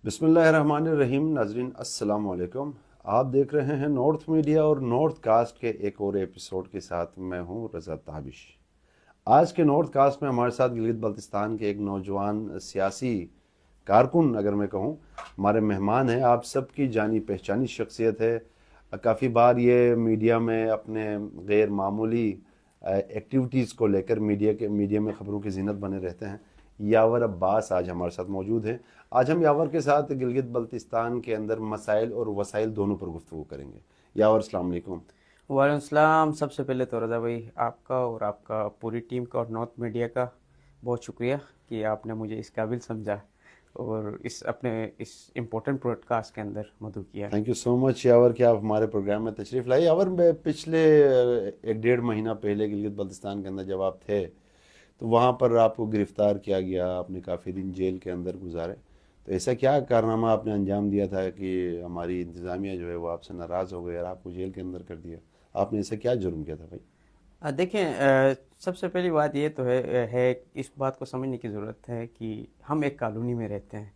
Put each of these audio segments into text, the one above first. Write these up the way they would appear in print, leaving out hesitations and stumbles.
بسم اللہ الرحمن الرحیم. ناظرین السلام علیکم. آپ دیکھ رہے ہیں نارتھ میڈیا اور نارتھ کاسٹ کے ایک اور ایپیسوڈ کے ساتھ. میں ہوں رضا تابش. آج کے نارتھ کاسٹ میں ہمارے ساتھ گلگت بلتستان کے ایک نوجوان سیاسی کارکن اگر میں کہوں ہمارے مہمان ہیں. آپ سب کی جانی پہچانی شخصیت ہے. کافی بار یہ میڈیا میں اپنے غیر معمولی ایکٹیویٹیز کو لے کر میڈیا میں خبروں کی زینت بنے رہتے ہیں. یاور عباس آج ہمارے ساتھ موجود ہیں. آج ہم یاور کے ساتھ گلگت بلتستان کے اندر مسائل اور وسائل دونوں پر گفتگو کریں گے. یاور السلام علیکم. وعلیکم السلام. سب سے پہلے تو رضا بھائی آپ کا اور آپ کا پوری ٹیم کا اور نارتھ میڈیا کا بہت شکریہ کہ آپ نے مجھے اس قابل سمجھا اور اس امپورٹنٹ پروڈ کاسٹ کے اندر مدعو کیا. تھینک یو سو مچ یاور کہ آپ ہمارے پروگرام میں تشریف لائے. یاور پچھلے 1.5 مہینہ پہلے گلگت بلتستان کے اندر جب آپ تھے تو وہاں پر آپ کو گرفتار کیا گیا. آپ نے کافی دن جیل کے اندر گزارے. تو ایسا کیا کارنامہ آپ نے انجام دیا تھا کہ ہماری انتظامیہ جو ہے وہ آپ سے ناراض ہو گئی اور آپ کو جیل کے اندر کر دیا؟ آپ نے ایسا کیا جرم کیا تھا بھائی؟ دیکھیں، سب سے پہلی بات یہ تو ہے اس بات کو سمجھنے کی ضرورت ہے کہ ہم ایک کالونی میں رہتے ہیں.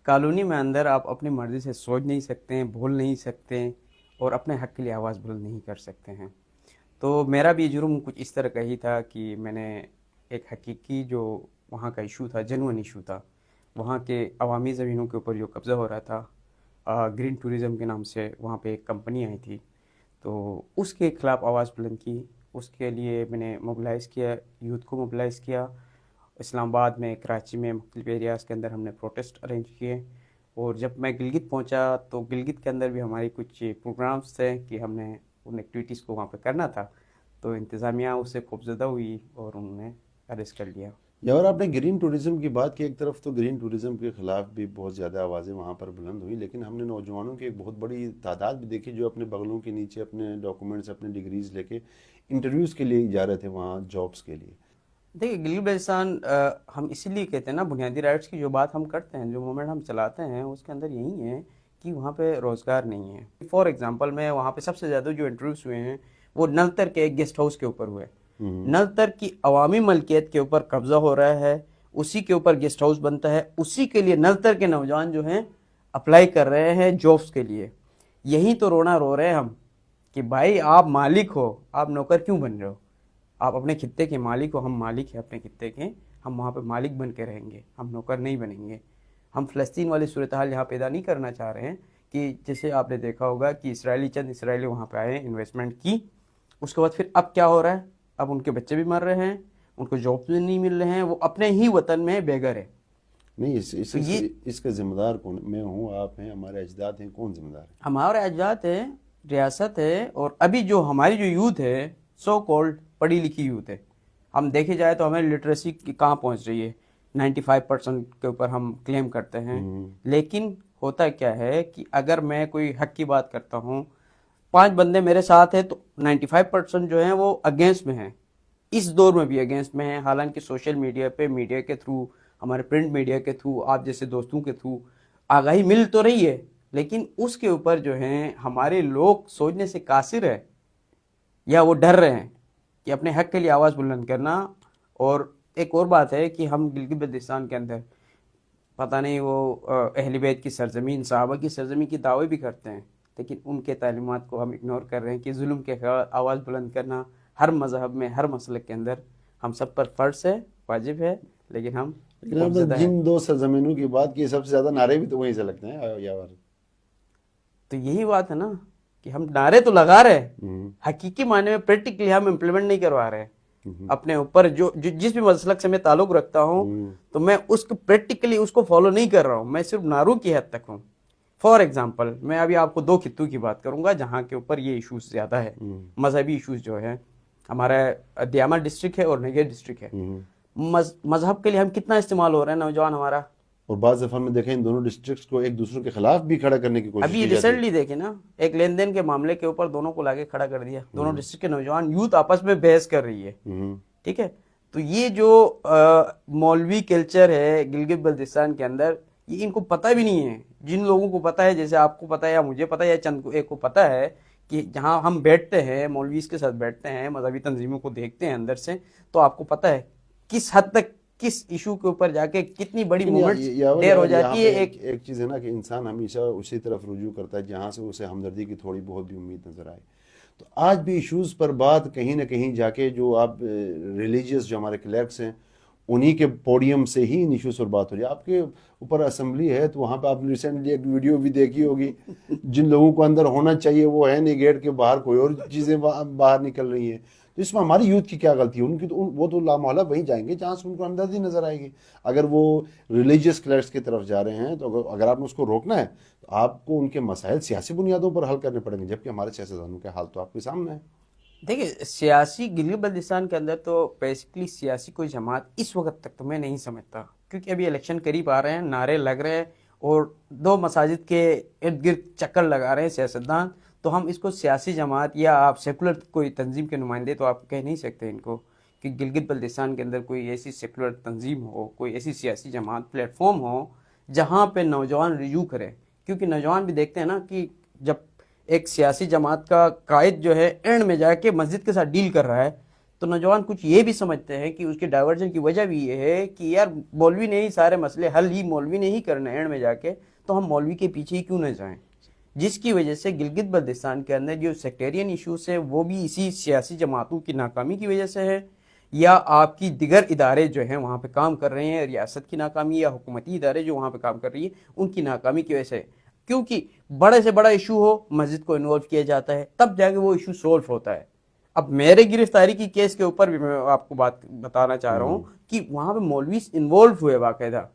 کالونی میں اندر آپ اپنی مرضی سے سوچ نہیں سکتے ہیں، بول نہیں سکتے ہیں اور اپنے حق کے لیے آواز بلند نہیں کر سکتے ہیں. تو میرا بھی جرم کچھ اس طرح کا ہی تھا کہ میں نے ایک حقیقی جو وہاں کا ایشو تھا، جنون ایشو تھا، وہاں کے عوامی زمینوں کے اوپر جو قبضہ ہو رہا تھا، گرین ٹوریزم کے نام سے وہاں پہ ایک کمپنی آئی تھی، تو اس کے خلاف آواز بلند کی. اس کے لیے میں نے موبلائز کیا، یوتھ کو موبلائز کیا. اسلام آباد میں، کراچی میں، مختلف ایریاز کے اندر ہم نے پروٹیسٹ ارینج کیے. اور جب میں گلگت پہنچا تو گلگت کے اندر بھی ہماری کچھ پروگرامز تھے کہ ہم نے ان ایکٹیویٹیز کو وہاں پہ کرنا تھا. تو انتظامیہ اس سے خوفزدہ ہوئی اور انہوں نے اریسٹ کر لیا. یا اور آپ نے گرین ٹوریزم کی بات کی. ایک طرف تو گرین ٹوریزم کے خلاف بھی بہت زیادہ آوازیں وہاں پر بلند ہوئی، لیکن ہم نے نوجوانوں کی ایک بہت بڑی تعداد بھی دیکھی جو اپنے بغلوں کے نیچے اپنے ڈاکومنٹس، اپنے ڈگریز لے کے انٹرویوز کے لیے جا رہے تھے وہاں جابس کے لیے. دیکھیے، گلگت بلتستان ہم اسی لیے کہتے ہیں نا، بنیادی رائٹس کی جو بات ہم کرتے ہیں، جو موومنٹ ہم چلاتے ہیں، اس کے اندر یہی ہے کہ وہاں پہ روزگار نہیں ہے. فار ایگزامپل میں وہاں پہ سب سے زیادہ جو انٹرویوز ہوئے ہیں وہ نلتر کے ایک گیسٹ ہاؤس کے اوپر ہوئے. نلتر کی عوامی ملکیت کے اوپر قبضہ ہو رہا ہے، اسی کے اوپر گیسٹ ہاؤس بنتا ہے، اسی کے لیے نلتر کے نوجوان جو ہیں اپلائی کر رہے ہیں جابس کے لیے. یہی تو رونا رو رہے ہیں ہم کہ بھائی آپ مالک ہو، آپ نوکر کیوں بن رہے ہو؟ آپ اپنے خطے کے مالک ہو، ہم مالک ہیں اپنے خطے کے، ہم وہاں پہ مالک بن کے رہیں گے، ہم نوکر نہیں بنیں گے. ہم فلسطین والی صورتحال یہاں پیدا نہیں کرنا چاہ رہے ہیں کہ جیسے آپ نے دیکھا ہوگا کہ چند اسرائیلی وہاں پہ آئے، انویسٹمنٹ کی، اس کے بعد پھر اب کیا ہو رہا ہے؟ اب ان کے بچے بھی مر رہے ہیں، ان کو جابس بھی نہیں مل رہے ہیں، وہ اپنے ہی وطن میں بے گھر ہے. نہیں، تو یہ اس کا ذمہ دار کون؟ میں ہوں، آپ ہیں، ہمارے اجداد ہیں، کون ذمہ دار ہے؟ ہمارے اجداد ہے، ریاست ہے، اور ابھی جو ہماری جو یوتھ ہے، سو کولڈ پڑھی لکھی یوتھ ہے. ہم دیکھے جائے تو ہمیں لٹریسی کہاں پہنچ رہی ہے، 95% کے اوپر ہم کلیم کرتے ہیں. لیکن ہوتا کیا ہے کہ اگر میں کوئی حق کی بات کرتا ہوں، 5 بندے میرے ساتھ ہیں تو 95% جو ہیں وہ اگینسٹ میں ہیں. اس دور میں بھی اگینسٹ میں ہیں. حالانکہ سوشل میڈیا پہ، میڈیا کے تھرو، ہمارے پرنٹ میڈیا کے تھرو، آپ جیسے دوستوں کے تھرو آگاہی مل تو رہی ہے، لیکن اس کے اوپر جو ہیں ہمارے لوگ سوچنے سے قاصر ہے یا وہ ڈر رہے ہیں کہ اپنے حق کے لیے آواز بلند کرنا. اور ایک اور بات ہے کہ ہم گلگت بلتستان کے اندر پتہ نہیں وہ اہل بیت کی سرزمین، صحابہ کی سرزمین کی دعوے بھی کرتے ہیں، لیکن ان کے تعلیمات کو ہم اگنور کر رہے ہیں کہ ظلم کے خلاف آواز بلند کرنا ہر مذہب میں، ہر مسلک کے اندر ہم سب پر فرض ہے، واجب ہے، لیکن ہم لیکن آپ نے خوفزدہ ہیں. جن 2 سرزمینوں کی بات کی، سب سے زیادہ نعرے بھی تو وہیں سے لگتے ہیں یاور. تو یہی بات ہے نا کہ ہم نعرے تو لگا رہے ہیں، حقیقی معنی میں پریکٹیکلی ہم امپلیمنٹ نہیں کروا رہے اپنے اوپر. جس بھی مسلک سے میں تعلق رکھتا ہوں تو میں اس کو پریکٹیکلی اس کو فالو نہیں کر رہا ہوں، میں صرف نعروں کی حد تک ہوں. فار ایگزامپل میں ابھی آپ کو 2 خطوں کی بات کروں گا جہاں کے اوپر یہ ایشوز زیادہ ہے، مذہبی ایشوز جو ہے. ہمارا دیامہ ڈسٹرکٹ ہے اور نگر ڈسٹرکٹ ہے. مذہب کے لیے ہم کتنا استعمال ہو رہا ہے نوجوان ہمارا. اور بعض دفعہ میں دیکھیں ان دونوں ڈسٹرکٹس کو ایک دوسرے کے خلاف بھی کھڑا کرنے کی کوشش ابھی کی جاتی ہے. ریسنٹلی دیکھیں نا، ایک لین دین کے معاملے کے اوپر دونوں کو لاگے کھڑا کر دیا. دونوں ڈسٹرکٹ کے نوجوان یوتھ آپس میں بحث کر رہی ہے. ٹھیک ہے، تو یہ جو مولوی کلچر ہے گلگت بلتستان کے اندر، یہ ان کو پتہ بھی نہیں ہے. جن لوگوں کو پتہ ہے، جیسے آپ کو پتہ ہے یا مجھے پتہ ہے یا چند ایک کو پتہ ہے کہ جہاں ہم بیٹھتے ہیں، مولویز کے ساتھ بیٹھتے ہیں، مذہبی تنظیموں کو دیکھتے ہیں اندر سے، تو آپ کو پتہ ہے کس حد تک کس ایشو کے اوپر جا کے کتنی بڑی لیکن موومنٹس دیر ہو جاتی ہے. ایک چیز ہے نا کہ انسان ہمیشہ اسی طرف رجوع کرتا ہے جہاں سے اسے ہمدردی کی تھوڑی بہت بھی امید نظر آئے. تو آج بھی ایشوز پر بات کہیں نہ کہیں جا کے جو آپ ریلیجیس جو ہمارے کلیرکس ہیں انہی کے پوڈیم سے ہی ان ایشوز پر بات ہو رہی ہے. آپ کے اوپر اسمبلی ہے تو وہاں پہ آپ نے ریسنٹلی ایک ویڈیو بھی دیکھی ہوگی, جن لوگوں کو اندر ہونا چاہیے وہ ہے نہیں, گیٹ کے باہر کوئی اور چیزیں باہر نکل رہی ہیں. تو اس میں ہماری یوتھ کی کیا غلطی ہے؟ ان کی تو وہ تو لامحالہ وہیں جائیں گے جہاں سے ان کو ہمدردی نظر آئے گی. اگر وہ ریلیجیس کلیرکس کی طرف جا رہے ہیں تو اگر آپ نے اس کو روکنا ہے تو آپ کو ان کے مسائل سیاسی بنیادوں پر حل کرنے پڑیں گے, جبکہ ہمارے سیاستدانوں کے حال تو آپ کے سامنے ہے. دیکھیں سیاسی گلگت بلتستان کے اندر تو بیسکلی سیاسی کوئی جماعت اس وقت تک تو میں نہیں سمجھتا, کیونکہ ابھی الیکشن قریب آ رہے ہیں, نعرے لگ رہے ہیں اور 2 مساجد کے ارد گرد چکر لگا رہے ہیں سیاستدان. تو ہم اس کو سیاسی جماعت یا آپ سیکولر کوئی تنظیم کے نمائندے تو آپ کہہ نہیں سکتے ان کو کہ گلگت بلتستان کے اندر کوئی ایسی سیکولر تنظیم ہو, کوئی ایسی سیاسی جماعت پلیٹ فارم ہو جہاں پہ نوجوان رجوع کرے. کیونکہ نوجوان بھی دیکھتے ہیں نا کہ جب ایک سیاسی جماعت کا قائد جو ہے اینڈ میں جا کے مسجد کے ساتھ ڈیل کر رہا ہے تو نوجوان کچھ یہ بھی سمجھتے ہیں کہ اس کے ڈائیورژن کی وجہ بھی یہ ہے کہ یار مولوی نے ہی سارے مسئلے حل ہی مولوی نے ہی کرنا ہے اینڈ میں جا کے, تو ہم مولوی کے پیچھے ہی کیوں نہ جائیں. جس کی وجہ سے گلگت بلتستان کے اندر جو سیکٹیرین ایشوز ہے وہ بھی اسی سیاسی جماعتوں کی ناکامی کی وجہ سے ہے, یا آپ کی دیگر ادارے جو ہیں وہاں پہ کام کر رہے ہیں, ریاست کی ناکامی یا حکومتی ادارے جو وہاں پہ کام کر رہی ہے ان کی ناکامی کی وجہ سے. کیونکہ بڑے سے بڑا ایشو ہو مسجد کو انوالو کیا جاتا ہے تب جا کے وہ ایشو سولو ہوتا ہے. اب میرے گرفتاری کی کیس کے اوپر بھی میں آپ کو بات بتانا چاہ رہا ہوں کہ وہاں پہ مولویز انوالو ہوئے, باقاعدہ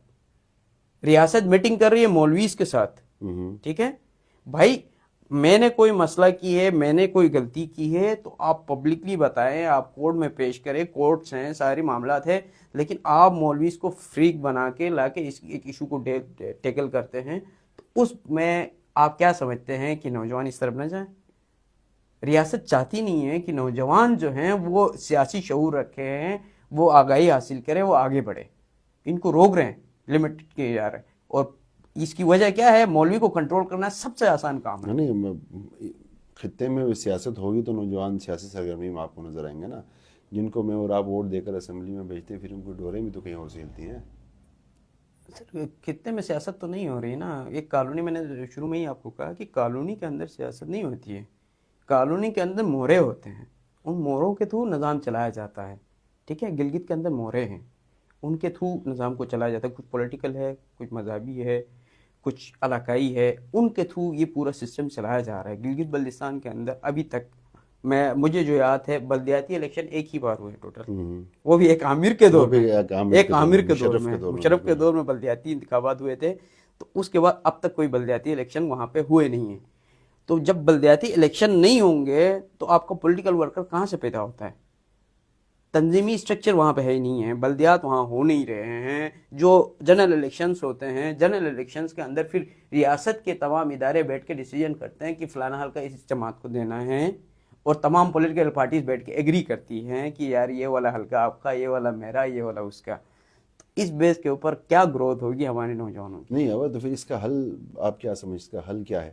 ریاست میٹنگ کر رہی ہے مولویز کے ساتھ. ٹھیک ہے بھائی, میں نے کوئی مسئلہ کی ہے, میں نے کوئی غلطی کی ہے تو آپ پبلکلی بتائیں, آپ کورٹ میں پیش کریں, کورٹس ہیں, سارے معاملات ہیں, لیکن آپ مولویز کو فریق بنا کے لا کے اس ایک ایشو کو ٹیکل کرتے ہیں. تو اس میں آپ کیا سمجھتے ہیں کہ نوجوان اس طرف نہ جائیں؟ ریاست چاہتی نہیں ہے کہ نوجوان جو ہیں وہ سیاسی شعور رکھے ہیں, وہ آگاہی حاصل کریں, وہ آگے بڑھے. ان کو روک رہے ہیں, لمٹ کیے جا رہے ہیں. اور اس کی وجہ کیا ہے؟ مولوی کو کنٹرول کرنا سب سے آسان کام ہے. نہیں, خطے میں سیاست ہوگی تو نوجوان سیاسی سرگرمی میں آپ کو نظر آئیں گے نا, جن کو میں اور آپ ووٹ دے کر اسمبلی میں بھیجتے ہیں, پھر ان کو ڈوریں بھی تو کہیں اور سے ہلتی ہیں. خطے میں سیاست تو نہیں ہو رہی نا. ایک کالونی, میں نے شروع میں ہی آپ کو کہا کہ کالونی کے اندر سیاست نہیں ہوتی ہے, کالونی کے اندر مورے ہوتے ہیں, ان موروں کے تھرو نظام چلایا جاتا ہے. ٹھیک ہے, گلگت کے اندر مورے ہیں, ان کے تھرو نظام کو چلایا جاتا ہے. کچھ پولیٹیکل ہے, کچھ مذہبی ہے, کچھ علاقائی ہے, ان کے تھرو یہ پورا سسٹم چلایا جا رہا ہے. گلگت بلتستان کے اندر ابھی تک مجھے جو یاد ہے بلدیاتی الیکشن ایک ہی بار ہوئے ٹوٹل, وہ بھی ایک عامر کے دور میں, ایک عامر کے دور میں, مشرف کے دور میں بلدیاتی انتخابات ہوئے تھے. تو اس کے بعد اب تک کوئی بلدیاتی الیکشن وہاں پہ ہوئے نہیں ہیں. تو جب بلدیاتی الیکشن نہیں ہوں گے تو آپ کا پولیٹیکل ورکر کہاں سے پیدا ہوتا ہے؟ تنظیمی اسٹرکچر وہاں پہ ہے ہی نہیں ہے, بلدیات وہاں ہو نہیں رہے ہیں. جو جنرل الیکشنز ہوتے ہیں, جنرل الیکشنز کے اندر پھر ریاست کے تمام ادارے بیٹھ کے ڈیسیجن کرتے ہیں کہ فلانا حلقہ اس جماعت کو دینا ہے, اور تمام پولیٹیکل پارٹیز بیٹھ کے ایگری کرتی ہیں کہ یار یہ والا حلقہ آپ کا, یہ والا میرا, یہ والا اس کا. تو اس بیس کے اوپر کیا گروتھ ہوگی ہمارے نوجوانوں کی؟ نہیں اب تو پھر اس کا حل آپ کیا سمجھ, اس کا حل کیا ہے؟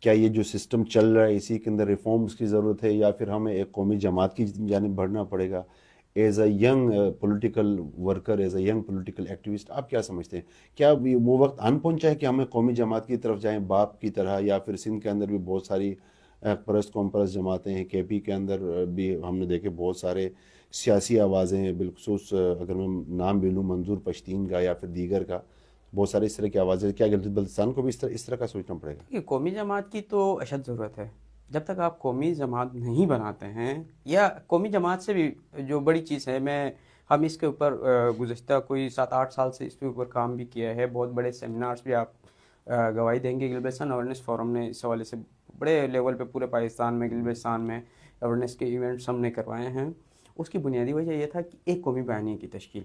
کیا یہ جو سسٹم چل رہا ہے اسی کے اندر ریفارمز کی ضرورت ہے, یا پھر ہمیں ایک قومی جماعت کی جانب بڑھنا پڑے گا as a young political worker, as a young political activist? آپ کیا سمجھتے ہیں, کیا وہ وقت آن پہنچا ہے کہ ہمیں قومی جماعت کی طرف جائیں باپ کی طرح؟ یا پھر سندھ کے اندر بھی بہت ساری پرست قوم پرست جماعتیں ہیں, کے پی کے اندر بھی ہم نے دیکھے بہت سارے سیاسی آوازیں ہیں, بالخصوص اگر میں نام بھی لوں منظور پشتین کا یا پھر دیگر کا, بہت سارے اس طرح کی آوازیں. کیا گلگت بلتستان کو بھی اس طرح کا سوچنا پڑے گا؟ یہ قومی جماعت کی تو اشد ضرورت ہے. جب تک آپ قومی جماعت نہیں بناتے ہیں, یا قومی جماعت سے بھی جو بڑی چیز ہے, ہم اس کے اوپر گزشتہ کوئی 7-8 سال سے اس کے اوپر کام بھی کیا ہے. بہت بڑے سیمینارز بھی آپ گواہی دیں گے. گلگت بلتستان اویئرنیس فورم نے اس حوالے سے بڑے لیول پہ پورے پاکستان میں, گلگت بلتستان میں اویئرنیس کے ایونٹس ہم نے کروائے ہیں. اس کی بنیادی وجہ یہ تھا کہ ایک قومی بیانیے کی تشکیل.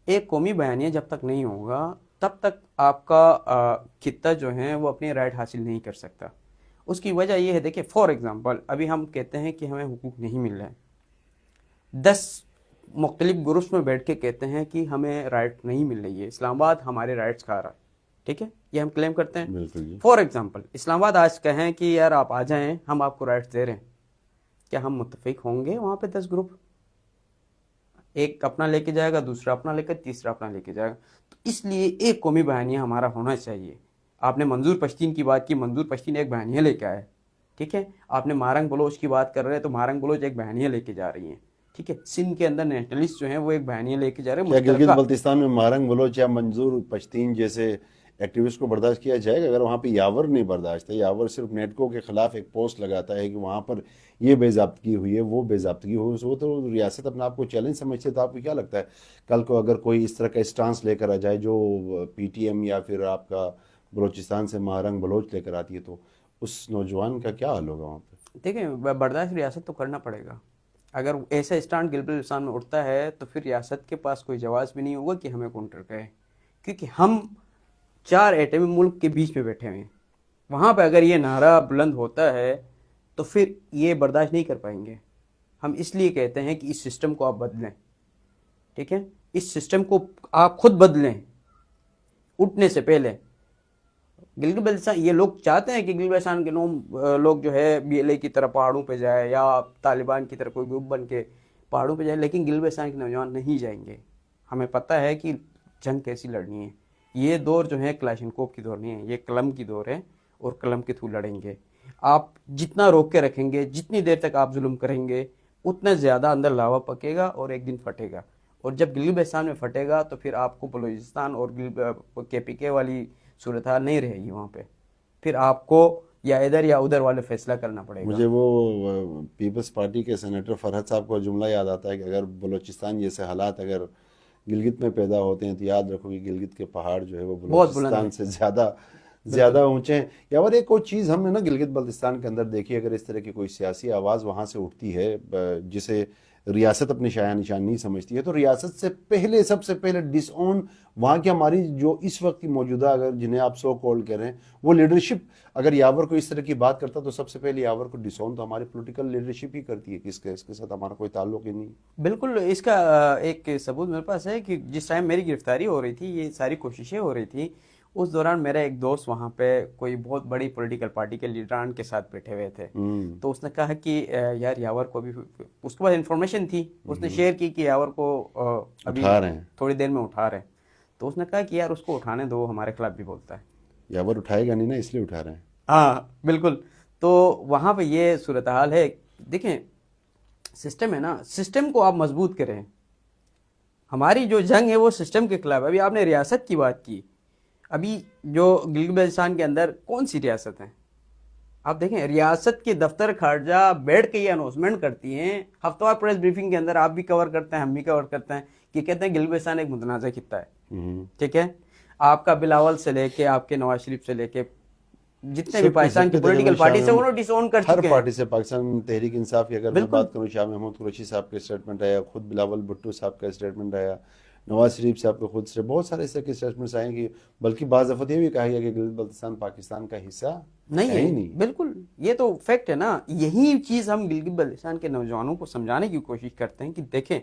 ایک قومی بیانیہ جب تک نہیں ہوگا تب تک آپ کا خطہ جو ہے وہ اپنی رائٹ حاصل نہیں کر سکتا. اس کی وجہ یہ ہے, دیکھیں فار ایگزامپل ابھی ہم کہتے ہیں کہ ہمیں حقوق نہیں مل رہے ہیں, 10 مختلف گروپس میں بیٹھ کے کہتے ہیں کہ ہمیں رائٹ نہیں مل رہی ہے, اسلام آباد ہمارے رائٹس کھا رہا ہے. ٹھیک ہے, یہ ہم کلیم کرتے ہیں. بالکل. فار ایگزامپل اسلام آباد آج کہیں کہ یار آپ آ جائیں, ہم آپ کو رائٹس دے رہے ہیں, کیا ہم متفق ہوں گے وہاں پہ 10 گروپ؟ ایک اپنا لے کے جائے گا، دوسرا اپنا لے کر، تیسرا اپنا لے کے جائے گا. تو اس لیے ایک قومی بیانیہ ہمارا ہونا چاہیے. آپ نے منظور پشتین کی بات کی، منظور پشتین ایک بیانیہ لے کے آئے، ٹھیک ہے. آپ نے مارنگ بلوچ کی بات کر رہے ہیں تو مارنگ بلوچ ایک بیانیہ لے کے جا رہی ہیں، ٹھیک ہے. سندھ کے اندر نیشنلسٹ جو ہیں وہ ایک بیانیہ لے کے جا رہے ہیں کیا گلگت مشترکہ. بلتستان میں مارنگ بلوچ یا منظور پشتین جیسے ایکٹیوسٹ کو برداشت کیا جائے گا؟ اگر وہاں پہ یاور نہیں برداشت ہے، یاور صرف نیٹکو کے خلاف ایک پوسٹ لگاتا ہے کہ وہاں پر یہ بے ضابطگی ہوئی ہے، وہ بے ضابطگی ہوئی، وہ تو ریاست اپنے آپ کو چیلنج سمجھتے. تو آپ کو کیا لگتا ہے کل کو اگر کوئی اس طرح کا اسٹانس لے کر آ جائے جو پی ٹی ایم یا پھر آپ کا بلوچستان سے مارنگ بلوچ لے کر آتی ہے، تو اس نوجوان کا کیا حال ہوگا وہاں پہ؟ دیکھیں برداشت ریاست تو کرنا پڑے گا. اگر ایسا اسٹانڈ گلگت بلتستان میں اٹھتا ہے تو پھر ریاست کے پاس کوئی جواز بھی نہیں ہوگا کہ ہمیں کونٹر کرے، کیونکہ ہم 4 ایٹمی ملک کے بیچ میں بیٹھے ہوئے ہیں. وہاں پہ اگر یہ نعرہ بلند ہوتا ہے تو پھر یہ برداشت نہیں کر پائیں گے. ہم اس لیے کہتے ہیں کہ اس سسٹم کو آپ بدلیں، ٹھیک ہے. اس سسٹم کو آپ خود بدلیں اٹھنے سے پہلے. گلگت بلتستان یہ لوگ چاہتے ہیں کہ گلگت بلتستان کے لوگ جو ہے بی ایل اے کی طرف پہاڑوں پہ جائے یا طالبان کی طرف کوئی گروپ بن کے پہاڑوں پہ جائے، لیکن گلگت بلتستان کے نوجوان نہیں جائیں گے. ہمیں پتہ ہے کہ جنگ کیسی لڑنی ہے. یہ دور جو ہے کلاشنکوف کی دور نہیں ہے، یہ قلم کی دور ہے، اور قلم کے تھرو لڑیں گے. آپ جتنا روک کے رکھیں گے، جتنی دیر تک آپ ظلم کریں گے، اتنا زیادہ اندر لاوا پکے گا اور ایک دن پھٹے گا. اور جب گلگت بلتستان میں پھٹے گا تو پھر آپ کو بلوچستان اور کے پی کے والی صورتحال نہیں رہے گی وہاں پہ. پھر آپ کو یا ادھر یا ادھر والے فیصلہ کرنا پڑے گا. مجھے وہ پیپلز پارٹی کے سینیٹر فرحت صاحب کا جملہ یاد آتا ہے کہ اگر بلوچستان جیسے حالات اگر گلگت میں پیدا ہوتے ہیں تو یاد رکھو کہ گلگت کے پہاڑ جو ہے وہ بہت بلند بلوچستان ہے. سے زیادہ اونچے ہیں. یا اور ایک اور چیز ہم نے نا گلگت بلتستان کے اندر دیکھی، اگر اس طرح کی کوئی سیاسی آواز وہاں سے اٹھتی ہے جسے ریاست اپنی شایان نشان نہیں سمجھتی ہے، تو ریاست سے پہلے سب سے پہلے ڈس اون وہاں کی ہماری جو اس وقت کی موجودہ اگر جنہیں آپ سو کالڈ کہہ رہے ہیں وہ لیڈرشپ، اگر یاور کو اس طرح کی بات کرتا تو سب سے پہلے یاور کو ڈس اون تو ہماری پولیٹیکل لیڈرشپ ہی کرتی ہے. اس کے ساتھ ہمارا کوئی تعلق ہی نہیں. بالکل. اس کا ایک ثبوت میرے پاس ہے کہ جس ٹائم میری گرفتاری ہو رہی تھی، یہ ساری کوششیں ہو رہی تھی، اس دوران میرا ایک دوست وہاں پہ کوئی بہت بڑی پولیٹیکل پارٹی کے لیڈران کے ساتھ بیٹھے ہوئے تھے. تو اس نے کہا کہ یار یاور کو بھی، اس کے پاس انفارمیشن تھی، اس نے شیئر کی کہ یاور کو ابھی اٹھا رہے ہیں، تھوڑی دیر میں اٹھا رہے ہیں. تو اس نے کہا کہ یار اس کو اٹھانے دو، ہمارے خلاف بھی بولتا ہے. یاور اٹھائے گا نہیں نا، اس لیے اٹھا رہے ہیں. ہاں بالکل. تو وہاں پہ یہ صورتحال ہے. دیکھیں سسٹم ہے نا، سسٹم کو آپ مضبوط کریں. ہماری جو جنگ ہے وہ سسٹم کے خلاف. ابھی آپ نے ریاست کی بات کی، ابھی جو گلگت بلتستان کے اندر کون سی ریاست ہیں؟ آپ دیکھیں ریاست کے دفتر خارجہ بیٹھ کے یہ اناؤنسمنٹ کرتی ہیں ہفتہ وار پریس بریفنگ کے اندر، آپ بھی کور کرتے ہیں، ہم بھی کور کرتے ہیں، کہ کہتے ہیں گلگت بلتستان ایک متنازع خطہ ہے. ٹھیک ہے. آپ کا بلاول سے لے کے آپ کے نواز شریف سے لے کے جتنے بھی پاکستان کی پولیٹیکل پارٹی سے انہوں ڈس اون کر ہر چکے ہیں. پارٹی سے، پاکستان تحریک انصاف کی اگر میں بالکل. بات کروں، شاہ محمود قریشی صاحب کا اسٹیٹمنٹ آیا، خود بلاول بھٹو صاحب کا اسٹیٹمنٹ آیا، نواز شریف صاحب کا خود سے بہت سارے اس طرح کے اسٹیٹمنٹس آئے کہ بلکہ بعض دفعہ یہ بھی کہا گیا کہ گلگت بلتستان پاکستان کا حصہ نہیں ہے ہی ہے. نہیں. بالکل یہ تو فیکٹ ہے نا. یہی چیز ہم گلگت بلتستان کے نوجوانوں کو سمجھانے کی کوشش کرتے ہیں کہ دیکھیں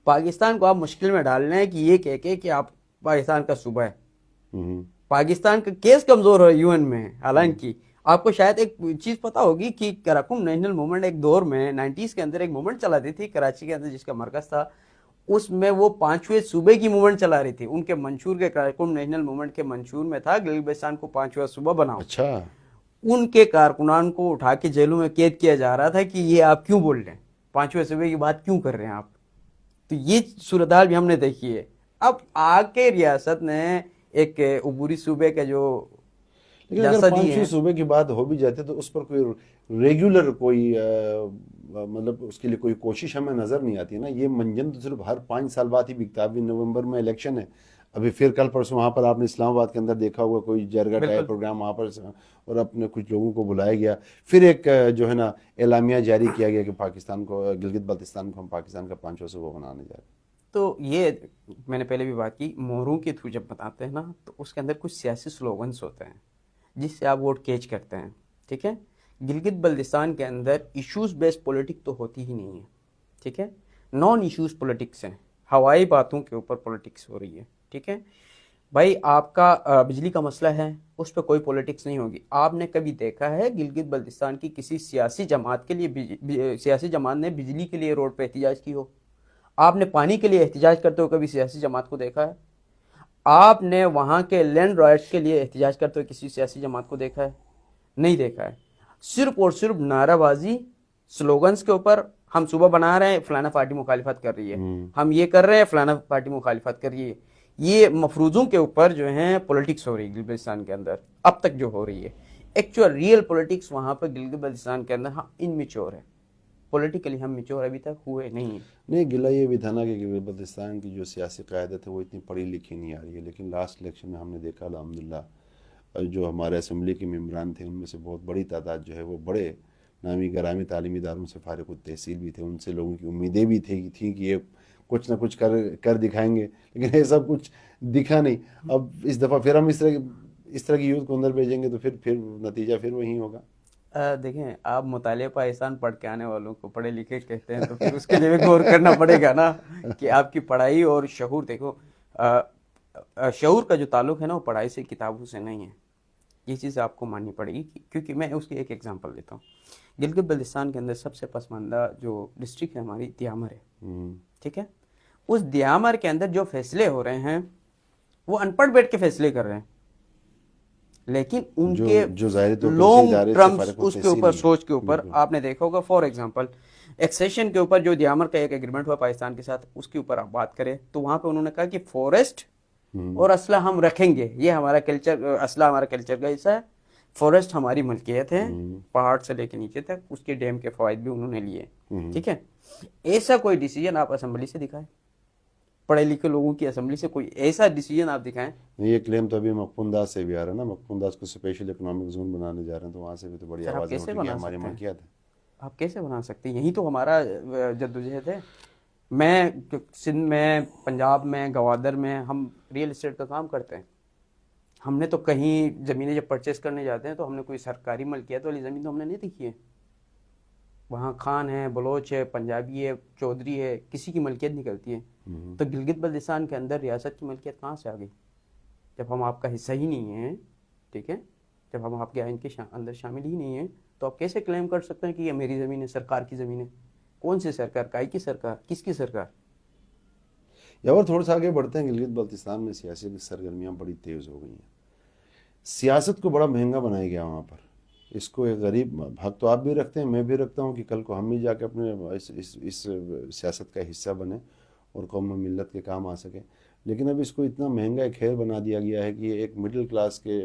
پاکستان کو آپ مشکل میں ڈال رہے ہیں کہ یہ کہہ کے کہ آپ پاکستان کا صوبہ ہے. پاکستان کا کیس کمزور ہے یو این میں. حالانکہ آپ کو شاید ایک چیز پتا ہوگی کہ کراکم نیشنل موومنٹ ایک دور میں 90s کے اندر ایک موومنٹ چلاتی تھی کراچی کے اندر جس کا مرکز تھا، اس میں وہ 5ویں صوبے کی موومنٹ چلا رہی تھی. ان کے منشور کے کراکم نیشنل موومنٹ کے منشور میں تھا گلگت بلتستان کو 5واں صوبہ بناؤ. اچھا. ان کے کارکنان کو اٹھا کے جیلوں میں قید کیا جا رہا تھا کہ یہ آپ کیوں بول رہے ہیں، 5ویں صوبے کی بات کیوں کر رہے ہیں آپ. تو یہ صورتحال بھی ہم نے دیکھی ہے. اب آ کے ریاست نے ایک عبوری صوبے کا جو لیکن اگر 5ویں صوبے کی بات ہو بھی جاتی تو اس پر کوئی ریگولر کوئی مطلب اس کے لیے کوئی کوشش ہمیں نظر نہیں آتی نا. یہ منجن تو صرف ہر 5 سال بعد ہی بکتا ہے. ابھی نومبر میں الیکشن ہے، ابھی پھر کل پرسوں وہاں پر آپ نے اسلام آباد کے اندر دیکھا ہوگا کوئی جرگا ٹائپ پروگرام وہاں پر، اور اپنے کچھ لوگوں کو بلایا گیا. پھر ایک جو ہے نا اعلامیہ جاری کیا گیا کہ پاکستان کو، گلگت بلتستان کو ہم پاکستان کا 5واں صوبہ بنانے جا رہے ہیں. تو یہ میں نے پہلے بھی بات کی، مہروں کے تھرو جب بتاتے ہیں نا تو اس کے اندر کچھ سیاسی سلوگنس ہوتے ہیں جس سے آپ ووٹ کیچ کرتے ہیں. ٹھیک ہے. گلگت بلتستان کے اندر ایشوز بیس پولیٹک تو ہوتی ہی نہیں ہے. ٹھیک ہے. نان ایشوز پولیٹکس ہیں، ہوائی باتوں کے اوپر پولیٹکس ہو رہی ہے. ٹھیک ہے بھائی. آپ کا بجلی کا مسئلہ ہے، اس پہ کوئی پولیٹکس نہیں ہوگی. آپ نے کبھی دیکھا ہے گلگت بلتستان کی کسی سیاسی جماعت کے لیے سیاسی جماعت نے بجلی کے لیے روڈ پہ احتجاج کی ہو؟ آپ نے پانی کے لیے احتجاج کرتے ہوئے کبھی سیاسی جماعت کو دیکھا ہے؟ آپ نے وہاں کے لینڈ رائٹس کے لیے احتجاج کرتے ہوئے کسی سیاسی جماعت کو دیکھا ہے؟ نہیں دیکھا ہے. صرف اور صرف نعرہ بازی، سلوگنز کے اوپر، ہم صوبہ بنا رہے ہیں فلانا پارٹی مخالفت کر رہی ہے، ہم یہ کر رہے ہیں فلانا پارٹی مخالفت کر رہی ہے. یہ مفروضوں کے اوپر جو ہیں پولیٹکس ہو رہی ہے گلگت کے اندر اب تک جو ہو رہی ہے. ایکچوئل ریئل پولیٹکس وہاں پہ گلگت بلتستان کے اندر ہاں انمیچور ہے. پولیٹیکلی ہم میچور ابھی تک ہوئے نہیں ہیں. نہیں، گلہ یہ بھی تھا نا کہ گلگت بلتستان کی جو سیاسی قیادت ہے وہ اتنی پڑھی لکھی نہیں آ رہی ہے، لیکن لاسٹ الیکشن میں ہم نے دیکھا الحمدللہ جو ہمارے اسمبلی کے ممبران تھے ان میں سے بہت بڑی تعداد جو ہے وہ بڑے نامی گرامی تعلیمی اداروں سے فارغ التحصیل بھی تھے. ان سے لوگوں کی امیدیں بھی تھیں کہ یہ کچھ نہ کچھ کر دکھائیں گے، لیکن یہ سب کچھ دکھا نہیں. اب اس دفعہ پھر ہم اس طرح کی یوتھ کو اندر بھیجیں گے تو پھر نتیجہ پھر وہی ہوگا. دیکھیں، آپ مطالعہ پاکستان پڑھ کے آنے والوں کو پڑھے لکھے کہتے ہیں تو پھر اس کے لیے بھی غور کرنا پڑے گا نا کہ آپ کی پڑھائی اور شعور. دیکھو شعور کا جو تعلق ہے نا وہ پڑھائی سے کتابوں سے نہیں ہے. یہ چیز آپ کو ماننی پڑے گی کیونکہ میں اس کی ایک ایگزامپل دیتا ہوں. گلگت بلتستان کے اندر سب سے پسماندہ جو ڈسٹرکٹ ہے ہماری دیامر ہے، ٹھیک ہے. اس دیامر کے اندر جو فیصلے ہو رہے ہیں وہ ان پڑھ بیٹھ کے فیصلے کر رہے ہیں، لیکن ان کے جو ظاہری طور پر لانگ ادارے سے ٹرمز فارغ اس کے التحصیل اوپر نہیں ہے. سوچ کے اوپر آپ نے دیکھا ہوگا. فار ایگزامپل ایکسیشن کے اوپر جو دیامر کا ایک ایگریمنٹ ہوا پاکستان کے ساتھ، اس کے اوپر آپ بات کریں تو وہاں پہ انہوں نے کہا کہ فورسٹ اور اسلحہ ہم رکھیں گے، یہ ہمارا کلچر، اسلحہ ہمارا کلچر کا حصہ ہے. فورسٹ ہماری ملکیت ہے، پہاڑ سے لے کے نیچے تک، اس کے ڈیم کے فوائد بھی انہوں نے لیے. ٹھیک ہے. ایسا کوئی ڈیسیجن آپ اسمبلی سے دکھائیں، پڑھے لکھے لوگوں کی اسمبلی سے کوئی ایسا ڈیسیجن آپ دکھائیں. یہ کلیم تو ابھی مقپونداز سے بھی آ رہا ہے نا، مقپونداز کو اسپیشل اکنامک زون بنانے جا رہے ہیں تو وہاں سے بھی تو بڑی سر آپ آوازیں کیسے اٹھ رہی ہیں بنا ہماری سکتے ہیں؟ ملکیت ہے. آپ کیسے بنا سکتے ہیں؟ یہی تو ہمارا جدوجہد ہے. میں سندھ میں، پنجاب میں، گوادر میں ہم ریئل اسٹیٹ کا کام کرتے ہیں. ہم نے تو کہیں زمینیں جب پرچیز کرنے جاتے ہیں تو ہم نے کوئی سرکاری ملکیت والی زمین تو ہم نے نہیں دیکھی ہے. وہاں خان ہے، بلوچ ہے، پنجابی ہے، چودھری ہے، کسی کی ملکیت نکلتی ہے. تو گلگت بلتستان کے اندر ریاست کی ملکیت کہاں سے آ گئی جب ہم آپ کا حصہ ہی نہیں ہیں؟ ٹھیک ہے. جب ہم آپ کے آئین کے اندر شامل ہی نہیں ہیں تو آپ کیسے کلیم کر سکتے ہیں کہ یہ میری زمین ہے، سرکار کی زمین ہے؟ کون سی سرکار؟ کائی کی سرکار؟ کس کی سرکار؟ یا اور تھوڑا سا آگے بڑھتے ہیں. گلگت بلتستان میں سیاسی سرگرمیاں بڑی تیز ہو گئی ہیں. سیاست کو بڑا مہنگا بنایا گیا وہاں پر. اس کو ایک غریب حق تو آپ بھی رکھتے ہیں، میں بھی رکھتا ہوں کہ کل کو ہم بھی جا کے اپنے اس سیاست کا حصہ بنیں اور قوم و ملت کے کام آ سکیں. لیکن اب اس کو اتنا مہنگا کھیل بنا دیا گیا ہے کہ یہ ایک مڈل کلاس کے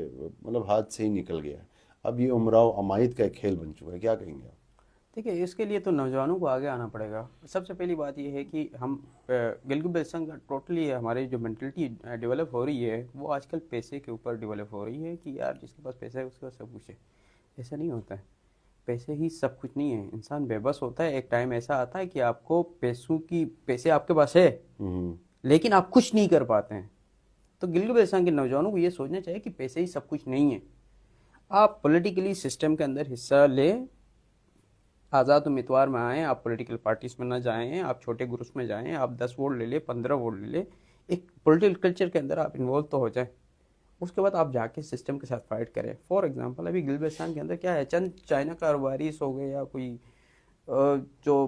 ہاتھ سے ہی نکل گیا ہے. اب یہ امراؤ عمائد کا ایک کھیل بن چکا ہے. کیا کہیں گے آپ؟ دیکھیے، اس کے لیے تو نوجوانوں کو آگے آنا پڑے گا. سب سے پہلی بات یہ ہے کہ ہم گلگت بلتستان کا ٹوٹلی ہماری جو مینٹلٹی ڈیولپ ہو رہی ہے وہ آج کل پیسے کے اوپر ڈیولپ ہو رہی ہے کہ یار جس کے پاس پیسہ ہے اس کے پاس سب کچھ ہے. ایسا نہیں ہوتا ہے. پیسے ہی سب کچھ نہیں ہے. انسان بے بس ہوتا ہے. ایک ٹائم ایسا آتا ہے کہ آپ کو پیسے آپ کے پاس ہے لیکن آپ کچھ نہیں کر پاتے ہیں. تو گلگت بلتستان کے نوجوانوں کو یہ سوچنا چاہیے کہ پیسے ہی سب کچھ نہیں ہے. آپ پولیٹیکلی سسٹم کے اندر حصہ لیں، آزاد امیدوار میں آئیں. آپ پولیٹیکل پارٹیز میں نہ جائیں، آپ چھوٹے گروپس میں جائیں. آپ 10 ووٹ لے لیں، 15 ووٹ لے لیں. ایک پولیٹیکل کلچر کے اندر آپ انوالو تو ہو جائیں. اس کے بعد آپ جا کے سسٹم کے ساتھ فائٹ کریں. فار ایگزامپل ابھی گلگت بلتستان کے اندر کیا ہے، چند چائنا کاروباریز ہو گئے یا کوئی جو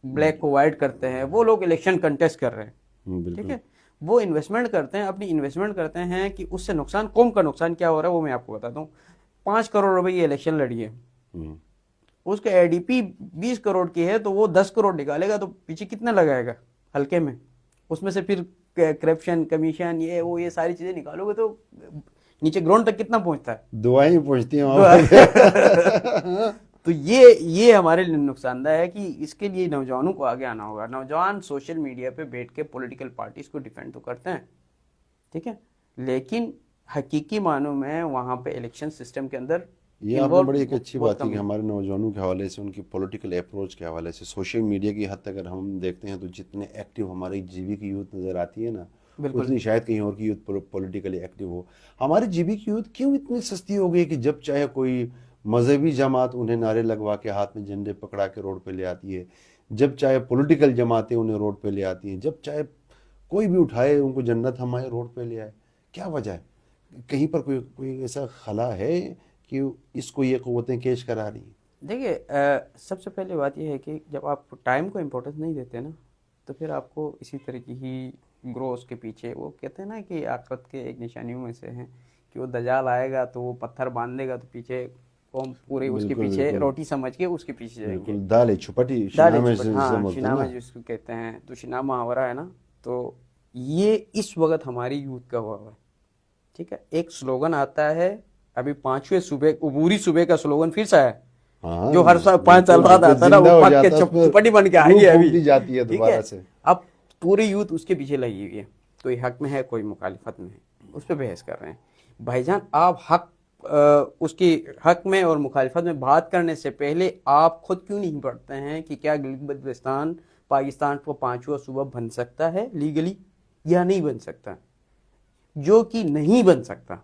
بلیک کو وائٹ کرتے ہیں وہ لوگ الیکشن کنٹیسٹ کر رہے ہیں. ٹھیک ہے. وہ انویسٹمنٹ کرتے ہیں، اپنی انویسٹمنٹ کرتے ہیں کہ اس سے نقصان، قوم کا نقصان کیا ہو رہا ہے وہ میں آپ کو بتاتا ہوں. 5 کروڑ روپے یہ الیکشن لڑی ہے، اس کا اے ڈی پی 20 کروڑ کی ہے تو وہ 10 کروڑ نکالے گا تو پیچھے کتنا لگائے گا ہلکے میں؟ اس میں سے پھر کرپشن، کمیشن، یہ ساری چیزیں نکالو گے تو نیچے گراؤنڈ تک کتنا پہنچتا ہے؟ دعائیں پہنچتی ہیں وہاں پر. تو یہ ہمارے لیے نقصان دہ ہے کہ اس کے لیے نوجوانوں کو آگے آنا ہوگا. نوجوان سوشل میڈیا پہ بیٹھ کے پولیٹیکل پارٹیز کو ڈیفینڈ تو کرتے ہیں، ٹھیک ہے، لیکن حقیقی معنوں میں وہاں پہ الیکشن سسٹم کے اندر یہ آپ نے بڑی ایک اچھی بات کی کہ ہمارے نوجوانوں کے حوالے سے، ان کی پولیٹیکل اپروچ کے حوالے سے، سوشل میڈیا کی حد تک اگر ہم دیکھتے ہیں تو جتنے ایکٹیو ہماری جی بی کی یوتھ نظر آتی ہے نا، اتنی شاید کہیں اور کی یوتھ پولیٹیکلی ایکٹیو ہو. ہماری جی بی کی یوتھ کیوں اتنی سستی ہو گئی کہ جب چاہے کوئی مذہبی جماعت انہیں نعرے لگوا کے ہاتھ میں جھنڈے پکڑا کے روڈ پہ لے آتی ہے، جب چاہے پولیٹیکل جماعتیں انہیں روڈ پہ لے آتی ہیں، جب چاہے کوئی بھی اٹھائے ان کو جنت تھمائے روڈ پہ لے آئے. کیا وجہ ہے؟ کہیں پر کوئی ایسا خلا ہے کہ اس کو یہ قوتیں کیش کرا رہی ہیں؟ دیکھیے، سب سے پہلے بات یہ ہے کہ جب آپ ٹائم کو امپورٹنس نہیں دیتے نا تو پھر آپ کو اسی طرح کی ہی گروس کے پیچھے، وہ کہتے ہیں نا کہ آخرت کے ایک نشانیوں میں سے ہیں کہ وہ دجال آئے گا تو وہ پتھر باندھ دے گا تو پیچھے قوم پورے اس کے بالکل پیچھے بالکل روٹی سمجھ کے اس کے پیچھے جائیں گے. بالکل، دال چھپٹی دال شنامے چپٹ، سے ہاں بولتے ہیں شنامہ نا. جس کو کہتے ہیں، تو شنا محاورہ ہے نا. تو یہ اس وقت ہماری یوتھ کا ہوا ہے. ٹھیک ہے، ایک سلوگن آتا ہے ابھی 5ویں صوبے، عبوری صوبے کا سلوگن پھر سے آیا، ہاں جو ہر سال 5 سال بالکل بعد بالکل آتا ہے نا، زندہ وہ ہو پک کے جاتا ہے، اس میں چپٹی بن کے آئی روح ہے پھونک ابھی. دی جاتی ہے ٹھیک ہے، دوبارہ سے. اب پوری یوتھ اس کے پیچھے لگی ہوئی ہے، کوئی حق میں ہے کوئی مخالفت میں ہے، اس پہ بحث کر رہے ہیں. بھائی جان آپ اس کی حق میں اور مخالفت میں بات کرنے سے پہلے آپ خود کیوں نہیں پڑھتے ہیں کہ کیا گلگت بلتستان پاکستان کو 5واں صوبہ بن سکتا ہے لیگلی یا نہیں بن سکتا؟ جو کہ نہیں بن سکتا.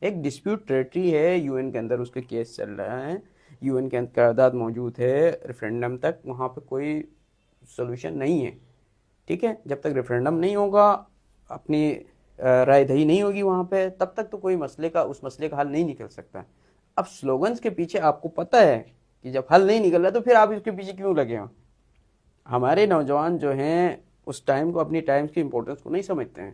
ایک ڈسپیوٹ ٹریٹری ہے یو این کے اندر، اس کے کیس چل رہا ہے، یو این کے اندر قرارداد موجود ہے، ریفرینڈم تک وہاں پہ کوئی سولوشن نہیں ہے. ٹھیک ہے، جب تک ریفرینڈم نہیں ہوگا، اپنی رائے دہی نہیں ہوگی وہاں پہ، تب تک تو کوئی اس مسئلے کا حل نہیں نکل سکتا. اب سلوگنز کے پیچھے آپ کو پتہ ہے کہ جب حل نہیں نکل رہا تو پھر آپ اس کے پیچھے کیوں لگے ہو؟ ہمارے نوجوان جو ہیں اس ٹائم کو، اپنی ٹائم کی امپورٹنس کو نہیں سمجھتے ہیں.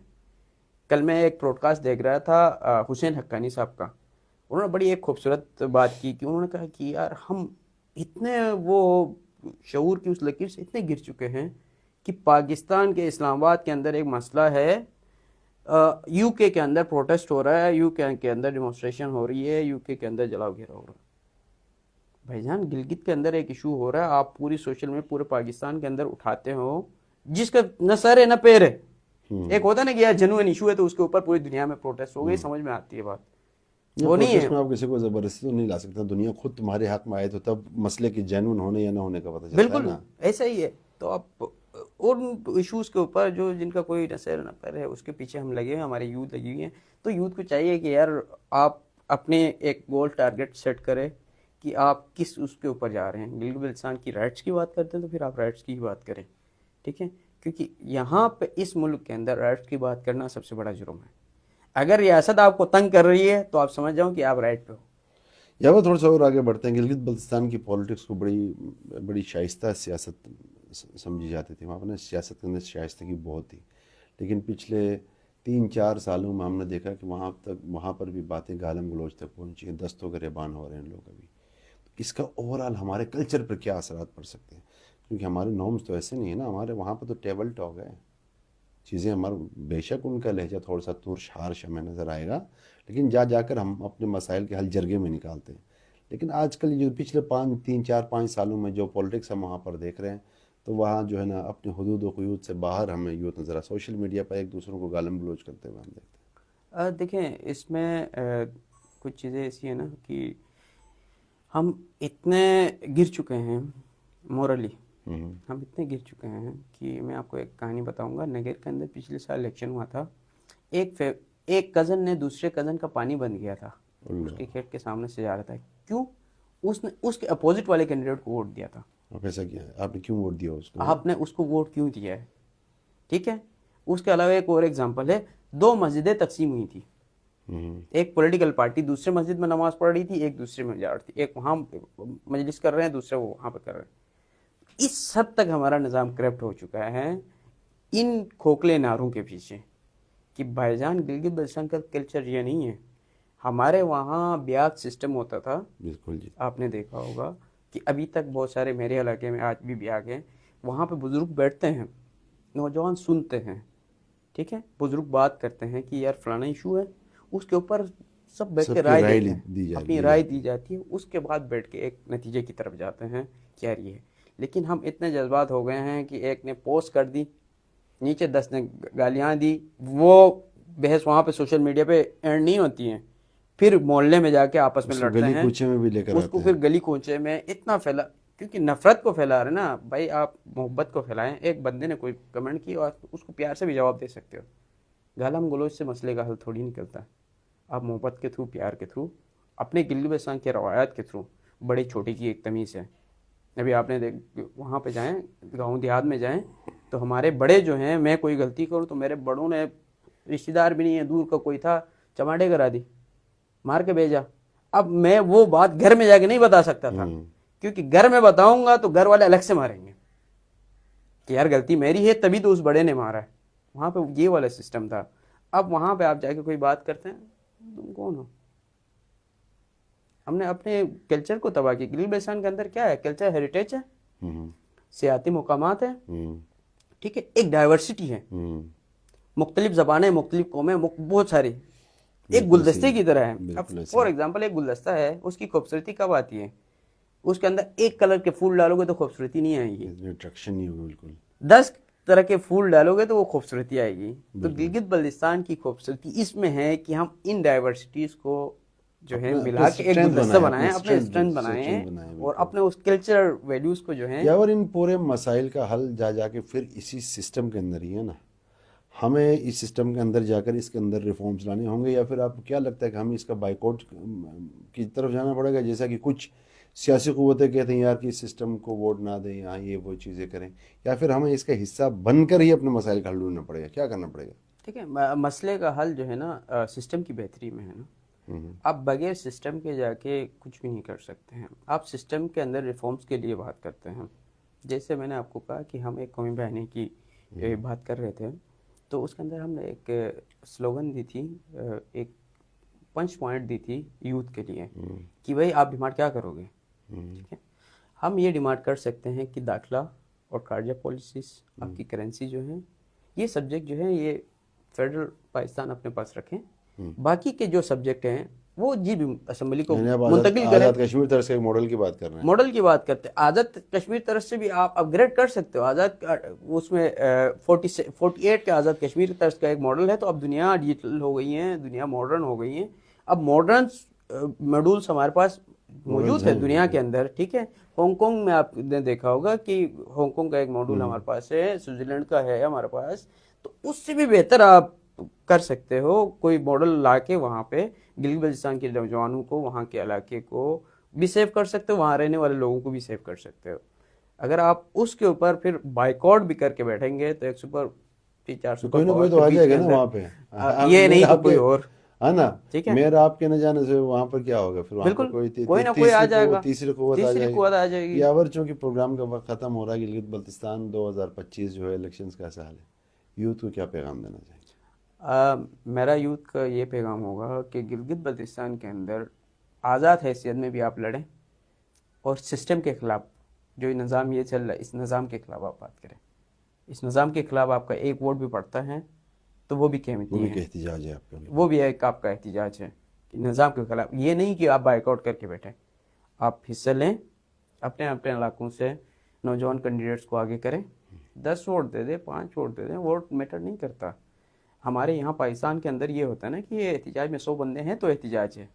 کل میں ایک پروڈ کاسٹ دیکھ رہا تھا حسین حقانی صاحب کا، انہوں نے بڑی ایک خوبصورت بات کی کہ انہوں نے کہا کہ یار ہم اتنے وہ شعور کی اس لکیر سے اتنے گر چکے ہیں کہ پاکستان کے اسلام آباد کے اندر ایک مسئلہ ہے، یو کے اندر پروٹیسٹ ہو رہا ہے، یو کے اندر ڈیمونسٹریشن ہو رہی ہے، یو کے اندر جلاؤ گھیرا ہو رہا ہے. بھائی جان گلگت کے اندر ایک ایشو ہو رہا ہے، آپ پوری سوشل میں پورے پاکستان کے اندر اٹھاتے ہو جس کا نہ سر ہے نہ پیر ہے. ایک ہوتا ہے نا کہ یار جنوین ایشو ہے تو اس کے اوپر پوری دنیا میں پروٹیسٹ ہو گئی، سمجھ میں آتی ہے بات. وہ نہیں ہے. پروٹیسٹ میں آپ کسی کو زبردستی تو نہیں لا سکتا، دنیا خود تمہارے حق میں آئے تو تب مسئلے کی جینون ہونے یا نہ ہونے کا پتہ چلتا ہے بالکل نا. ایسا ہی ہے. تو آپ ان ایشوز کے اوپر جو جن کا کوئی نہ سر نہ پیر ہے اس کے پیچھے ہم لگے ہیں، ہماری یوتھ لگی ہوئی ہیں. تو یوتھ کو چاہیے کہ یار آپ اپنے ایک گول ٹارگٹ سیٹ کریں کہ آپ کس اس کے اوپر جا رہے ہیں. گلگت بلتستان کی رائٹس کی بات کرتے ہیں تو پھر آپ رائٹس کی ہی بات کریں. ٹھیک ہے، کیونکہ یہاں پہ اس ملک کے اندر رائٹس کی بات کرنا سب سے بڑا جرم ہے. اگر ریاست آپ کو تنگ کر رہی ہے تو آپ سمجھ جاؤ کہ آپ رائٹ پہ ہو. یا وہ تھوڑا سا اور آگے بڑھتے ہیں. گلگت بلتستان کی پولیٹکس کو بڑی شائستہ سیاست سمجھی جاتی تھی. وہاں پر سیاست کے اندر شائستگی بہت تھی، لیکن پچھلے 3-4 سالوں میں ہم نے دیکھا کہ وہاں پر بھی باتیں گالم گلوچ تک پہنچی ہیں، دستوں گریبان ہو رہے ہیں لوگ ابھی. اس کا اوورآل ہمارے کلچر پر کیا اثرات پڑ سکتے ہیں؟ کیونکہ ہمارے نارمز تو ایسے نہیں ہیں نا. ہمارے وہاں پہ تو ٹیبل ٹاک ہے چیزیں. ہمارا بے شک ان کا لہجہ تھوڑا سا ترش ہارش ہمیں نظر آئے گا، لیکن جا کر ہم اپنے مسائل کے حل جرگے میں نکالتے ہیں. لیکن آج کل جو پچھلے 3-4-5 سالوں میں جو پولیٹکس ہم وہاں پر دیکھ رہے ہیں، تو وہاں جو ہے نا اپنے حدود و قیود سے باہر ہمیں یوتھ نظر آ. سوشل میڈیا پر ایک دوسروں کو گالم گلوچ کرتے ہوئے ہم دیکھتے ہیں. دیکھیں اس میں کچھ چیزیں ایسی ہیں نا کہ ہم اتنے گر چکے ہیں مورلی، ہم اتنے گر چکے ہیں کہ میں آپ کو ایک کہانی بتاؤں گا. نگر کے اندر پچھلے سال الیکشن ہوا تھا. ایک کزن نے دوسرے کزن کا پانی بند کیا تھا، اس کے کھیت کے سامنے سے جا رہا تھا. کیوں؟ اس نے اس کے اپوزٹ والے کینڈیڈیٹ کو ووٹ دیا تھا. آپ ایسا کیا ہے؟ آپ نے کیوں ووٹ دیا اس کو؟ آپ نے اس کو ووٹ کیوں دیا ہے؟ ٹھیک ہے. اس کے علاوہ ایک اور ایگزامپل ہے، 2 مسجدیں تقسیم ہوئی تھی. ایک پولیٹیکل پارٹی دوسرے مسجد میں نماز پڑھ رہی تھی، ایک دوسرے میں جا رہی تھی. ایک وہاں مجلس کر رہے ہیں، دوسرے وہ وہاں پہ کر رہے ہیں. اس حد تک ہمارا نظام کرپٹ ہو چکا ہے ان کھوکھلے نعروں کے پیچھے کہ بھائی جان گلگت بلتستان کا کلچر یہ نہیں ہے. ہمارے وہاں بیاگ سسٹم ہوتا تھا. بالکل جی. آپ نے دیکھا ہوگا کہ ابھی تک بہت سارے میرے علاقے میں آج بھی بیاگ ہیں. وہاں پہ بزرگ بیٹھتے ہیں، نوجوان سنتے ہیں. ٹھیک ہے، بزرگ بات کرتے ہیں کہ یار فلانا ایشو ہے، اس کے اوپر سب بیٹھ کے رائے دیتے ہیں، اپنی رائے دی جاتی ہے. اس کے بعد بیٹھ کے ایک نتیجے کی طرف جاتے ہیں کہ یار یہ ہے. لیکن ہم اتنے جذبات ہو گئے ہیں کہ ایک نے پوسٹ کر دی، نیچے 10 نے گالیاں دی، وہ بحث وہاں پہ سوشل میڈیا پہ اینڈ نہیں ہوتی ہیں. پھر محلے میں جا کے آپس میں لڑتے ہیں، گلی کوچے میں بھی لے کر اس کو آتے پھر ہیں. گلی کوچے میں اتنا پھیلا، کیونکہ نفرت کو پھیلا رہے نا بھائی. آپ محبت کو پھیلائیں. ایک بندے نے کوئی کمنٹ کی اور اس کو پیار سے بھی جواب دے سکتے ہو. گالم گلوچ سے مسئلے کا حل تھوڑی نکلتا ہے. آپ محبت کے تھرو، پیار کے تھرو، اپنے گلگت بلتستان کے روایات کے تھرو، بڑے چھوٹے کی ایک تمیز ہے. ابھی آپ نے وہاں پہ جائیں، گاؤں دیہات میں جائیں تو ہمارے بڑے جو ہیں، میں کوئی غلطی کروں تو میرے بڑوں نے، رشتہ دار بھی نہیں ہے، دور کا کوئی تھا، چماٹے کرا دی، مار کے بھیجا. اب میں وہ بات گھر میں جا کے نہیں بتا سکتا تھا، کیونکہ گھر میں بتاؤں گا تو گھر والے الگ سے ماریں گے کہ یار غلطی میری ہے تبھی تو اس بڑے نے مارا ہے. وہاں پہ یہ والا سسٹم تھا. اب وہاں پہ آپ جا کے کوئی بات کرتے ہیں, تم کون ہو؟ ہم نے اپنے کلچر کو تباہ کیا. گلگت بلتستان کے اندر کیا ہے؟ کلچر ہیریٹیج ہے, سیاحتی مقامات ہیں, ٹھیک ہے, ایک ڈائیورسٹی ہے, مختلف زبانیں, مختلف قومیں, بہت ساری, ایک گلدستے کی طرح ہے. اب فار ایگزامپل ایک گلدستہ ہے, اس کی خوبصورتی کب آتی ہے؟ اس کے اندر ایک کلر کے پھول ڈالو گے تو خوبصورتی نہیں آئے گی, اٹریکشن نہیں ہوگا بالکل. 10 طرح کے پھول ڈالو گے تو وہ خوبصورتی آئے گی. تو گلگت بلتستان کی خوبصورتی اس میں ہے کہ ہم ان ڈائیورسٹیز کو جو ہے ملا کے ایک گلدستہ بنائیں, اپنے اسٹرینتھ بنائیں, اور اپنے اس کلچر ویلیوز کو جو ہے. یا اور ان پورے مسائل کا حل جا کے پھر اسی سسٹم کے اندر ہی ہے نا. ہمیں اس سسٹم کے اندر جا کر اس کے اندر ریفارمز لانے ہوں گے, یا پھر آپ کو کیا لگتا ہے کہ ہمیں اس کا بائیکاٹ کی طرف جانا پڑے گا, جیسا کہ کچھ سیاسی قوتیں کہتے ہیں یار کہ اس سسٹم کو ووٹ نہ دیں, یہاں یہ وہ چیزیں کریں, یا پھر ہمیں اس کا حصہ بن کر ہی اپنے مسائل کا حل ڈھونڈنا پڑے گا؟ کیا کرنا پڑے گا؟ ٹھیک ہے, مسئلے کا حل جو ہے نا سسٹم کی بہتری میں ہے نا. آپ بغیر سسٹم کے جا کے کچھ بھی نہیں کر سکتے ہیں. آپ سسٹم کے اندر ریفارمز کے لیے بات کرتے ہیں. جیسے میں نے آپ کو کہا کہ ہم ایک قومی بہنی کی بات کر رہے تھے, تو اس کے اندر ہم نے ایک سلوگن دی تھی, ایک پنچ پوائنٹ دی تھی یوتھ کے لیے کہ بھائی آپ ڈیمانڈ کیا کرو گے. ٹھیک ہے, ہم یہ ڈیمانڈ کر سکتے ہیں کہ داخلہ اور خارجہ پالیسیز, آپ کی کرنسی جو ہے, یہ سبجیکٹ جو ہے یہ فیڈرل پاکستان اپنے پاس رکھیں. باقی کے جو سبجیکٹ ہیں وہ جی اسمبلی کو منتقل کریں. آزاد کشمیر طرز کے ماڈل کی بات کر رہے ہیں. ماڈل کی بات کرتے ہیں. آزاد کشمیر طرف سے بھی آپ اپ گریڈ کر سکتے ہو. آزاد اس میں 48 کا آزاد کشمیر طرز کا ایک ماڈل ہے. تو اب دنیا ڈیجیٹل ہو گئی ہیں, دنیا ماڈرن ہو گئی ہیں. اب ماڈرن ماڈولس ہمارے پاس موجود ہے دنیا کے اندر. ٹھیک ہے, ہانگ کانگ میں آپ نے دیکھا ہوگا کہ ہانگ کانگ کا ایک ماڈول ہمارے پاس ہے, سوئٹزرلینڈ کا ہے ہمارے پاس. تو اس سے بھی بہتر آپ کر سکتے ہو کوئی ماڈل لا کے وہاں پہ گلگت بلتستان کے نوجوانوں کو, وہاں کے علاقے کو بھی سیو کر سکتے ہو, وہاں رہنے والے لوگوں کو بھی سیو کر سکتے ہو. اگر آپ اس کے اوپر پھر بائیکاٹ بھی کر کے بیٹھیں گے تو ایک سپر 400 کوئی نہ کوئی تو آ جائے گا نا وہاں پہ. یہ نہیں کہ کوئی اور, ہے نا, ٹھیک ہے, میرا آپ کے نہ جانے سے وہاں پر کیا ہوگا پھر؟ وہاں پر کوئی نہ کوئی آ جائے گا, تیسری قوت آ جائے گی. یا چونکہ پروگرام کا وقت ختم ہو رہا ہے, گلگت بلتستان 2025 جو ہے الیکشنز کا سال ہے, یوتھ کو کیا پیغام دینا چاہیے؟ میرا یوتھ کا یہ پیغام ہوگا کہ گلگت بلتستان کے اندر آزاد حیثیت میں بھی آپ لڑیں, اور سسٹم کے خلاف جو نظام یہ چل رہا ہے اس نظام کے خلاف آپ بات کریں. اس نظام کے خلاف آپ کا ایک ووٹ بھی پڑتا ہے تو وہ بھی قیمتی ہے, وہ بھی احتجاج ہے آپ کا, وہ بھی ایک آپ کا احتجاج ہے نظام کے خلاف. یہ نہیں کہ آپ بائیک آؤٹ کر کے بیٹھیں, آپ حصہ لیں, اپنے اپنے علاقوں سے نوجوان کینڈیڈیٹس کو آگے کریں. 10 ووٹ دے دیں, 5 ووٹ دے دیں, ووٹ میٹر نہیں کرتا. ہمارے یہاں پاکستان کے اندر یہ ہوتا ہے نا کہ یہ احتجاج میں 100 بندے ہیں تو احتجاج ہے,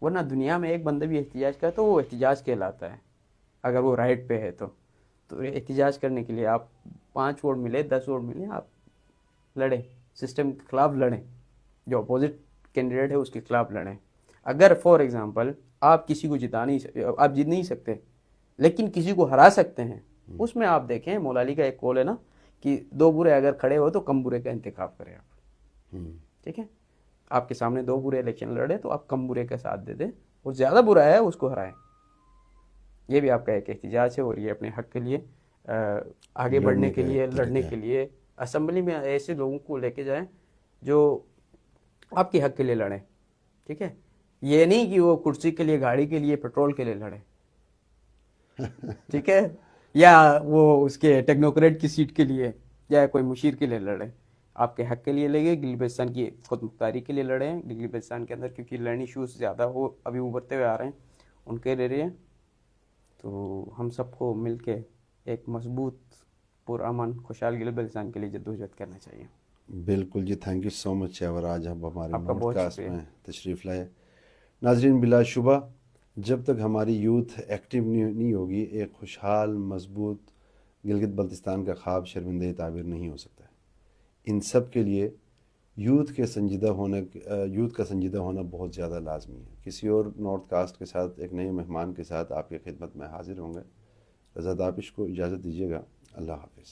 ورنہ دنیا میں ایک بندہ بھی احتجاج کرے تو وہ احتجاج کہلاتا ہے اگر وہ رائٹ پہ ہے. تو احتجاج کرنے کے لیے آپ 5 ووٹ ملے, 10 ووٹ ملے, آپ لڑیں, سسٹم کے خلاف لڑیں, جو اپوزٹ کینڈیڈیٹ ہے اس کے خلاف لڑیں. اگر فار ایگزامپل آپ کسی کو آپ جیت نہیں سکتے لیکن کسی کو ہرا سکتے ہیں, اس میں آپ دیکھیں مولا علی کا ایک قول ہے نا کہ 2 برے اگر کھڑے ہو تو کم برے کا انتخاب کریں آپ. ٹھیک ہے, آپ کے سامنے 2 برے الیکشن لڑے تو آپ کم برے کا ساتھ دے دیں, اور زیادہ برا ہے اس کو ہرائیں. یہ بھی آپ کا ایک احتجاج ہے, اور یہ اپنے حق کے لیے آگے بڑھنے کے لیے, لڑنے کے لیے اسمبلی میں ایسے لوگوں کو لے کے جائیں جو آپ کے حق کے لیے لڑیں. ٹھیک ہے, یہ نہیں کہ وہ کرسی کے لیے, گاڑی کے لیے, پیٹرول کے لیے لڑیں. ٹھیک ہے, یا وہ اس کے ٹیکنوکریٹ کی سیٹ کے لیے یا کوئی مشیر کے لیے لڑیں. آپ کے حق کے لیے لگے, گلگت بلتستان کی خود مختاری کے لیے لڑیں. گلگت بلتستان کے اندر کیونکہ لرن ایشوز زیادہ وہ ابھی ابھرتے ہوئے آ رہے ہیں, ان کے لے رہے ہیں. تو ہم سب کو مل کے ایک مضبوط پرامن خوشحال گلگت بلتستان کے لیے جدوجہد کرنا چاہیے. بالکل جی, تھینک یو سو مچ. اور آج ہم ہمارے آپ کا پوڈ کاسٹ میں تشریف لائے. ناظرین, بلا شبہ جب تک ہماری یوتھ ایکٹیو نہیں ہوگی, ایک خوشحال مضبوط گلگت بلتستان کا خواب شرمندہ تعبیر نہیں ہو سکتا ہے. ان سب کے لیے یوتھ کا سنجیدہ ہونا بہت زیادہ لازمی ہے. کسی اور نارتھ کاسٹ کے ساتھ, ایک نئے مہمان کے ساتھ آپ کی خدمت میں حاضر ہوں گے. رضا تابش کو اجازت دیجیے گا. اللہ حافظ.